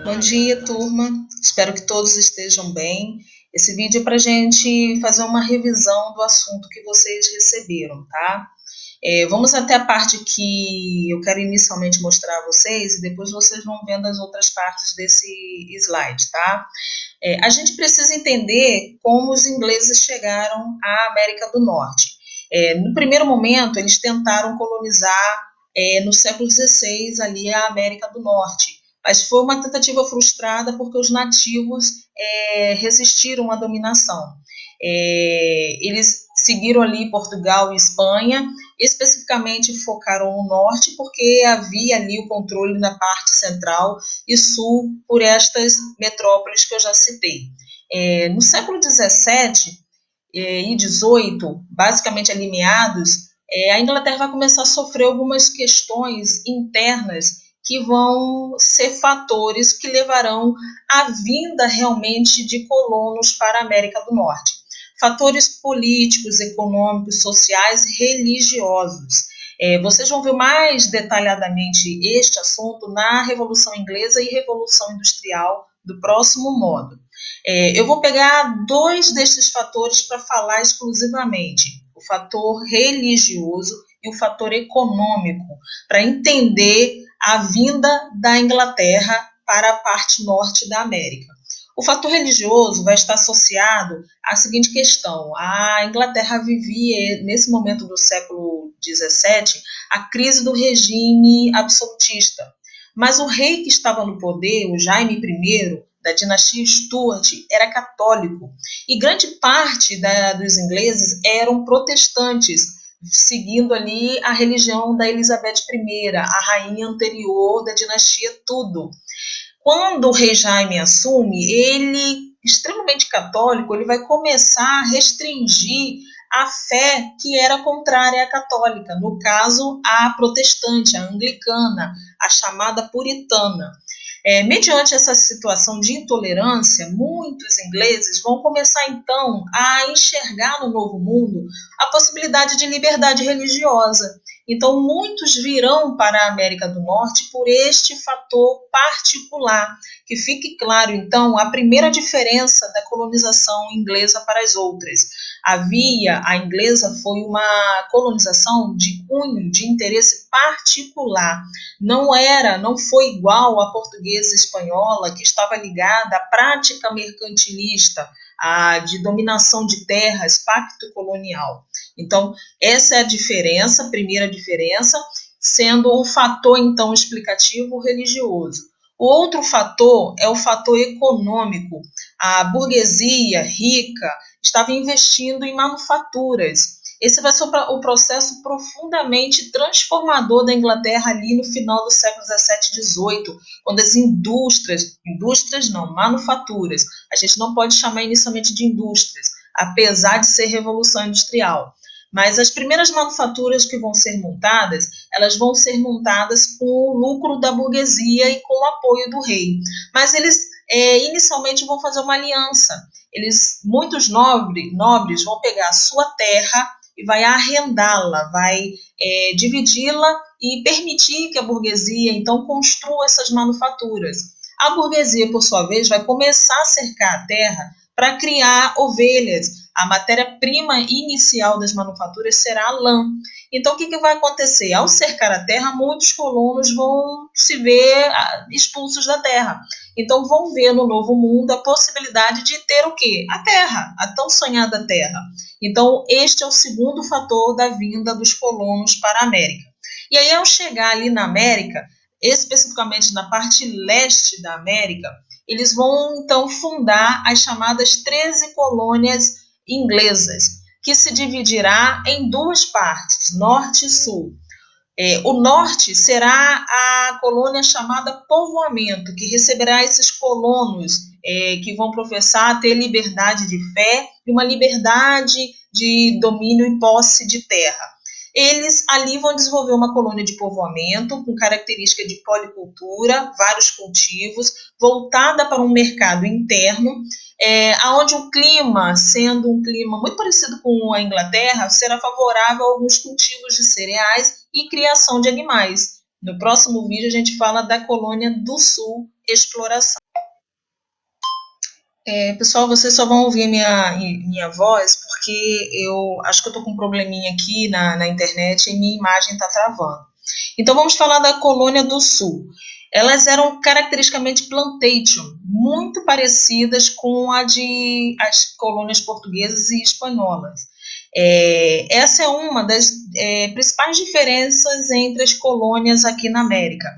Bom dia, turma. Espero que todos estejam bem. Esse vídeo é para a gente fazer uma revisão do assunto que vocês receberam, tá? Vamos até a parte que eu quero inicialmente mostrar a vocês e depois vocês vão vendo as outras partes desse slide, tá? A gente precisa entender como os ingleses chegaram à América do Norte. No primeiro momento, eles tentaram colonizar no século XVI ali a América do Norte, mas foi uma tentativa frustrada porque os nativos resistiram à dominação. Eles seguiram ali Portugal e Espanha, especificamente focaram no norte porque havia ali o controle na parte central e sul por estas metrópoles que eu já citei. No século XVII e XVIII, basicamente ali meados, a Inglaterra vai começar a sofrer algumas questões internas que vão ser fatores que levarão à vinda realmente de colonos para a América do Norte. Fatores políticos, econômicos, sociais e religiosos. Vocês vão ver mais detalhadamente este assunto na Revolução Inglesa e Revolução Industrial do próximo módulo. Eu vou pegar dois desses fatores para falar exclusivamente, o fator religioso e o fator econômico, para entender a vinda da Inglaterra para a parte norte da América. O fator religioso vai estar associado à seguinte questão: a Inglaterra vivia, nesse momento do século XVII, a crise do regime absolutista. Mas o rei que estava no poder, o Jaime I, da dinastia Stuart, era católico. E grande parte dos ingleses eram protestantes, seguindo ali a religião da Elizabeth I, a rainha anterior da dinastia Tudor. Quando o rei Jaime assume, ele, extremamente católico, ele vai começar a restringir a fé que era contrária à católica, no caso, a protestante, a anglicana, a chamada puritana. Mediante essa situação de intolerância, muitos ingleses vão começar, então, a enxergar no Novo Mundo a possibilidade de liberdade religiosa. Então, muitos virão para a América do Norte por este fator particular. Que fique claro, então, a primeira diferença da colonização inglesa para as outras. A inglesa foi uma colonização de cunho, de interesse particular. Não foi igual à portuguesa e espanhola, que estava ligada à prática mercantilista, de dominação de terras, pacto colonial. Então, essa é a diferença, a primeira diferença, sendo o fator, então, explicativo religioso. O outro fator é o fator econômico. A burguesia rica estava investindo em manufaturas. Esse vai ser o processo profundamente transformador da Inglaterra ali no final do século XVII e XVIII, quando as indústrias não, manufaturas, a gente não pode chamar inicialmente de indústrias, apesar de ser revolução industrial. Mas as primeiras manufaturas que vão ser montadas, elas vão ser montadas com o lucro da burguesia e com o apoio do rei. Mas eles inicialmente vão fazer uma aliança. Muitos nobres vão pegar a sua terra e vai arrendá-la, vai dividi-la e permitir que a burguesia, então, construa essas manufaturas. A burguesia, por sua vez, vai começar a cercar a terra para criar ovelhas. A matéria-prima inicial das manufaturas será a lã. Então, o que vai acontecer? Ao cercar a terra, muitos colonos vão se ver expulsos da terra. Então, vão ver no Novo Mundo a possibilidade de ter o quê? A terra, a tão sonhada terra. Então, este é o segundo fator da vinda dos colonos para a América. E aí, ao chegar ali na América, especificamente na parte leste da América, eles vão, então, fundar as chamadas 13 colônias inglesas, que se dividirá em duas partes, norte e sul. O norte será a colônia chamada povoamento, que receberá esses colonos que vão professar ter liberdade de fé e uma liberdade de domínio e posse de terra. Eles ali vão desenvolver uma colônia de povoamento com característica de policultura, vários cultivos, voltada para um mercado interno, onde o clima, sendo um clima muito parecido com a Inglaterra, será favorável a alguns cultivos de cereais e criação de animais. No próximo vídeo a gente fala da colônia do Sul, exploração. Pessoal, vocês só vão ouvir minha voz porque eu acho que eu tô com um probleminha aqui na internet e minha imagem está travando. Então vamos falar da colônia do Sul. Elas eram caracteristicamente plantation, muito parecidas com as colônias portuguesas e espanholas. Essa é uma das principais diferenças entre as colônias aqui na América.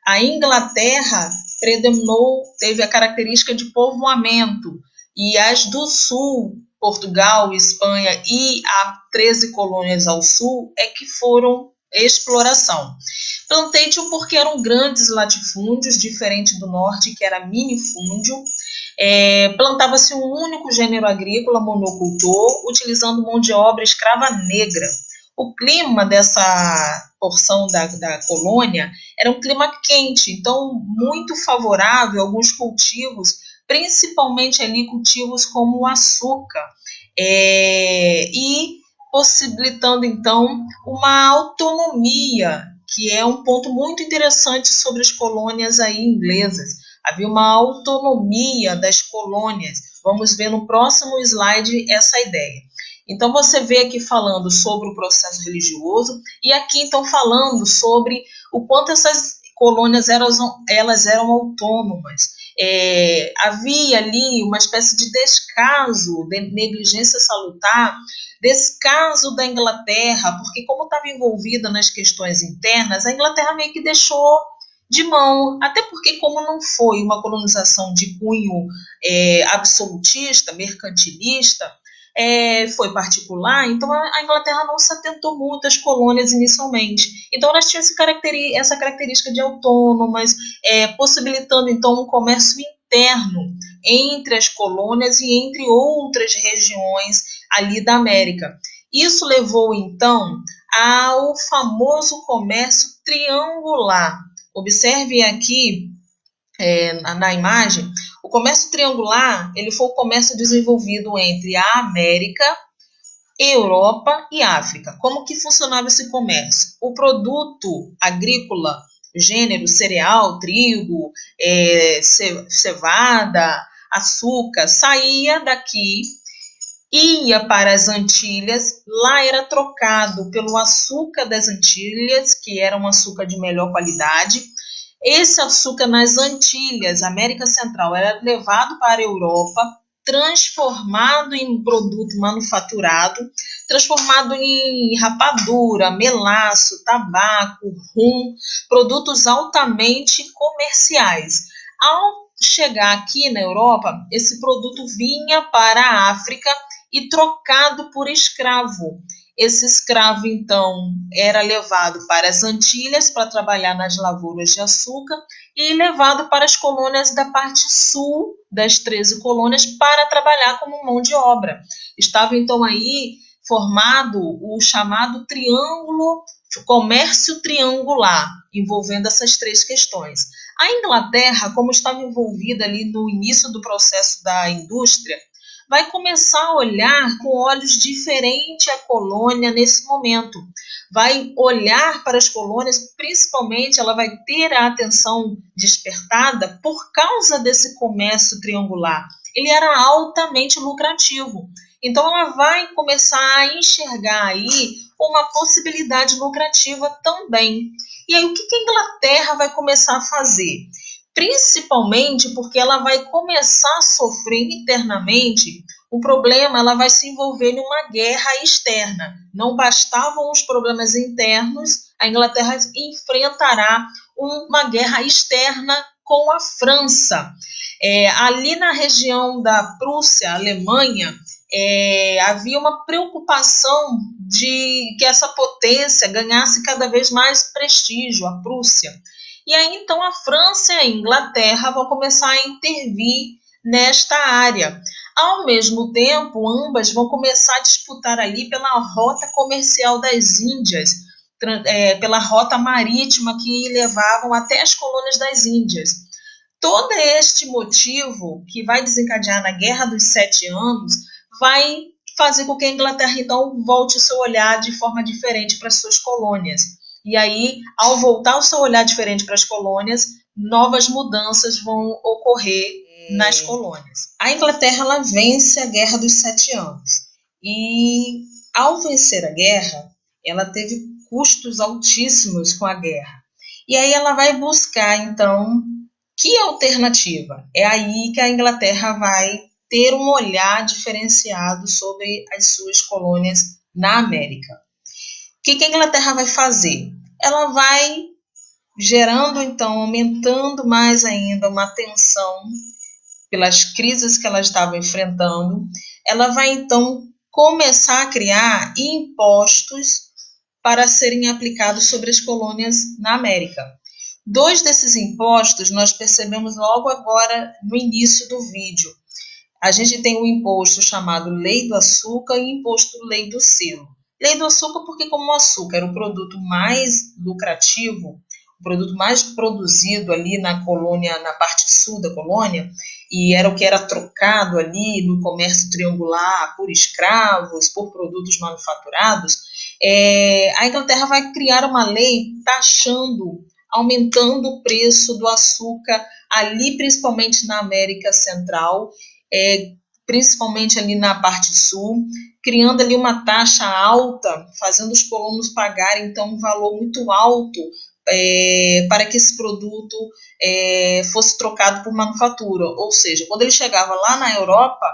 A Inglaterra predominou, teve a característica de povoamento, e as do Sul, Portugal, Espanha e as 13 colônias ao Sul, é que foram exploração. Plantation porque eram grandes latifúndios, diferente do Norte, que era minifúndio. Plantava-se um único gênero agrícola, monocultor, utilizando mão de obra escrava negra. O clima dessa porção da colônia era um clima quente, então muito favorável a alguns cultivos, principalmente ali cultivos como o açúcar, e possibilitando então uma autonomia, que é um ponto muito interessante sobre as colônias aí inglesas. Havia uma autonomia das colônias. Vamos ver no próximo slide essa ideia. Então, você vê aqui falando sobre o processo religioso e aqui, então, falando sobre o quanto essas colônias elas eram autônomas. Havia ali uma espécie de descaso, de negligência salutar, descaso da Inglaterra, porque como estava envolvida nas questões internas, a Inglaterra meio que deixou de mão, até porque como não foi uma colonização de cunho absolutista, mercantilista, foi particular, então a Inglaterra não se atentou muito às colônias inicialmente. Então elas tinham essa característica de autônomas, possibilitando então um comércio interno entre as colônias e entre outras regiões ali da América. Isso levou então ao famoso comércio triangular. Observe aqui na imagem, o comércio triangular ele foi o comércio desenvolvido entre a América, Europa e África. Como que funcionava esse comércio? O produto agrícola, gênero cereal, trigo, cevada, açúcar, saía daqui, ia para as Antilhas, lá era trocado pelo açúcar das Antilhas, que era um açúcar de melhor qualidade. Esse açúcar nas Antilhas, América Central, era levado para a Europa, transformado em produto manufaturado, transformado em rapadura, melaço, tabaco, rum, produtos altamente comerciais. Ao chegar aqui na Europa, esse produto vinha para a África e trocado por escravo. Esse escravo, então, era levado para as Antilhas para trabalhar nas lavouras de açúcar e levado para as colônias da parte sul das 13 colônias para trabalhar como mão de obra. Estava, então, aí formado o chamado triângulo, comércio triangular, envolvendo essas três questões. A Inglaterra, como estava envolvida ali no início do processo da indústria, vai começar a olhar com olhos diferentes a colônia nesse momento. Vai olhar para as colônias, principalmente ela vai ter a atenção despertada por causa desse comércio triangular. Ele era altamente lucrativo. Então ela vai começar a enxergar aí uma possibilidade lucrativa também. E aí o que a Inglaterra vai começar a fazer? Principalmente porque ela vai começar a sofrer internamente um problema, ela vai se envolver em uma guerra externa. Não bastavam os problemas internos, a Inglaterra enfrentará uma guerra externa com a França. Ali na região da Prússia, Alemanha, havia uma preocupação de que essa potência ganhasse cada vez mais prestígio, a Prússia. E aí, então, a França e a Inglaterra vão começar a intervir nesta área. Ao mesmo tempo, ambas vão começar a disputar ali pela rota comercial das Índias, pela rota marítima que levavam até as colônias das Índias. Todo este motivo que vai desencadear na Guerra dos 7 Anos vai fazer com que a Inglaterra, então, volte o seu olhar de forma diferente para as suas colônias. E aí, ao voltar o seu olhar diferente para as colônias, novas mudanças vão ocorrer nas colônias. A Inglaterra ela vence a Guerra dos 7 Anos. E, ao vencer a guerra, ela teve custos altíssimos com a guerra. E aí ela vai buscar, então, que alternativa? É aí que a Inglaterra vai ter um olhar diferenciado sobre as suas colônias na América. O que a Inglaterra vai fazer? Ela vai gerando, então, aumentando mais ainda uma tensão pelas crises que ela estava enfrentando. Ela vai, então, começar a criar impostos para serem aplicados sobre as colônias na América. 2 desses impostos nós percebemos logo agora no início do vídeo. A gente tem o imposto chamado Lei do Açúcar e o imposto Lei do Selo. Lei do Açúcar porque como o açúcar era o produto mais lucrativo, o produto mais produzido ali na colônia, na parte sul da colônia, e era o que era trocado ali no comércio triangular por escravos, por produtos manufaturados, a Inglaterra vai criar uma lei taxando, aumentando o preço do açúcar ali, principalmente na América Central, principalmente ali na parte sul, criando ali uma taxa alta, fazendo os colonos pagarem, então, um valor muito alto para que esse produto fosse trocado por manufatura. Ou seja, quando ele chegava lá na Europa,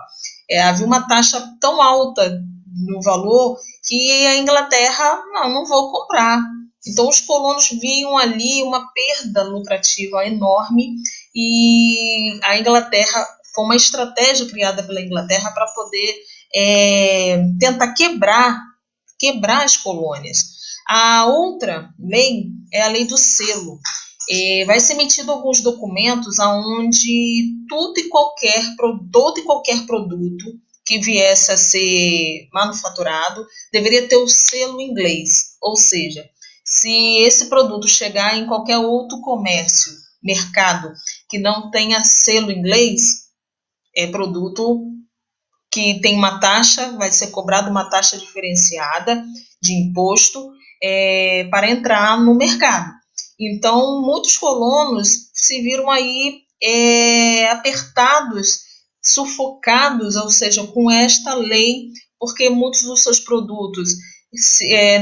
havia uma taxa tão alta no valor que a Inglaterra, não vou comprar. Então, os colonos viam ali uma perda lucrativa enorme e a Inglaterra foi uma estratégia criada pela Inglaterra para poder tentar quebrar as colônias. A outra lei é a lei do selo. Vai ser emitido alguns documentos onde todo e qualquer produto que viesse a ser manufaturado deveria ter o selo inglês, ou seja, se esse produto chegar em qualquer outro comércio, mercado, que não tenha selo inglês, é produto que tem uma taxa, vai ser cobrada uma taxa diferenciada de imposto para entrar no mercado. Então, muitos colonos se viram aí apertados, sufocados, ou seja, com esta lei, porque muitos dos seus produtos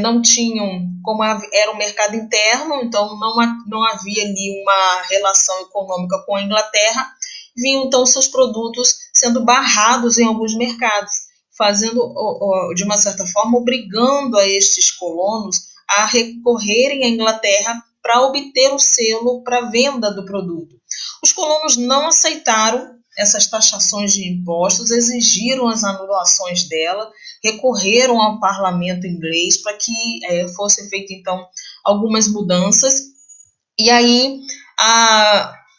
não tinham, como era um mercado interno, então não havia ali uma relação econômica com a Inglaterra, viam então seus produtos sendo barrados em alguns mercados, fazendo, de uma certa forma, obrigando a estes colonos a recorrerem à Inglaterra para obter o selo para venda do produto. Os colonos não aceitaram essas taxações de impostos, exigiram as anulações dela, recorreram ao parlamento inglês para que fossem feitas, então, algumas mudanças. E aí,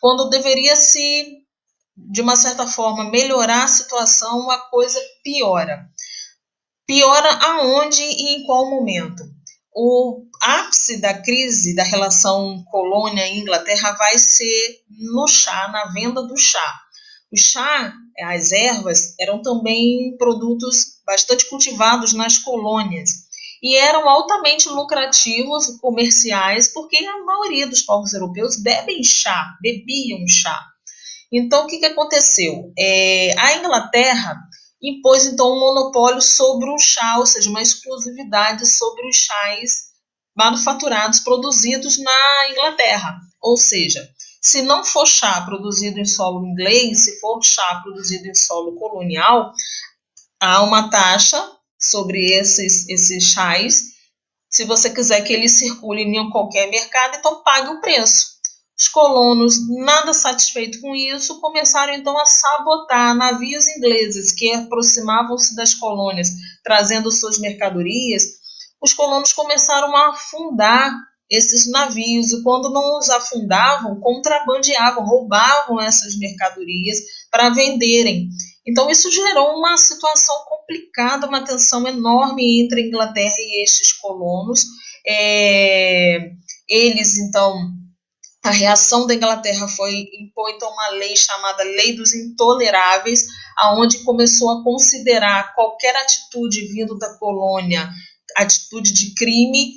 quando deveria se, de uma certa forma, melhorar a situação, a coisa piora. Piora aonde e em qual momento? O ápice da crise da relação colônia e Inglaterra vai ser no chá, na venda do chá. O chá, as ervas, eram também produtos bastante cultivados nas colônias e eram altamente lucrativos e comerciais porque a maioria dos povos europeus bebiam chá. Então, o que aconteceu? A Inglaterra impôs, então, um monopólio sobre o chá, ou seja, uma exclusividade sobre os chás manufaturados, produzidos na Inglaterra. Ou seja, se não for chá produzido em solo inglês, se for chá produzido em solo colonial, há uma taxa sobre esses chás. Se você quiser que ele circule em qualquer mercado, então pague o preço. Os colonos, nada satisfeitos com isso, começaram então a sabotar navios ingleses que aproximavam-se das colônias, trazendo suas mercadorias. Os colonos começaram a afundar esses navios e quando não os afundavam, contrabandeavam, roubavam essas mercadorias para venderem. Então, isso gerou uma situação complicada, uma tensão enorme entre a Inglaterra e estes colonos. Eles, então, a reação da Inglaterra foi impor, então, uma lei chamada Lei dos Intoleráveis, aonde começou a considerar qualquer atitude vindo da colônia atitude de crime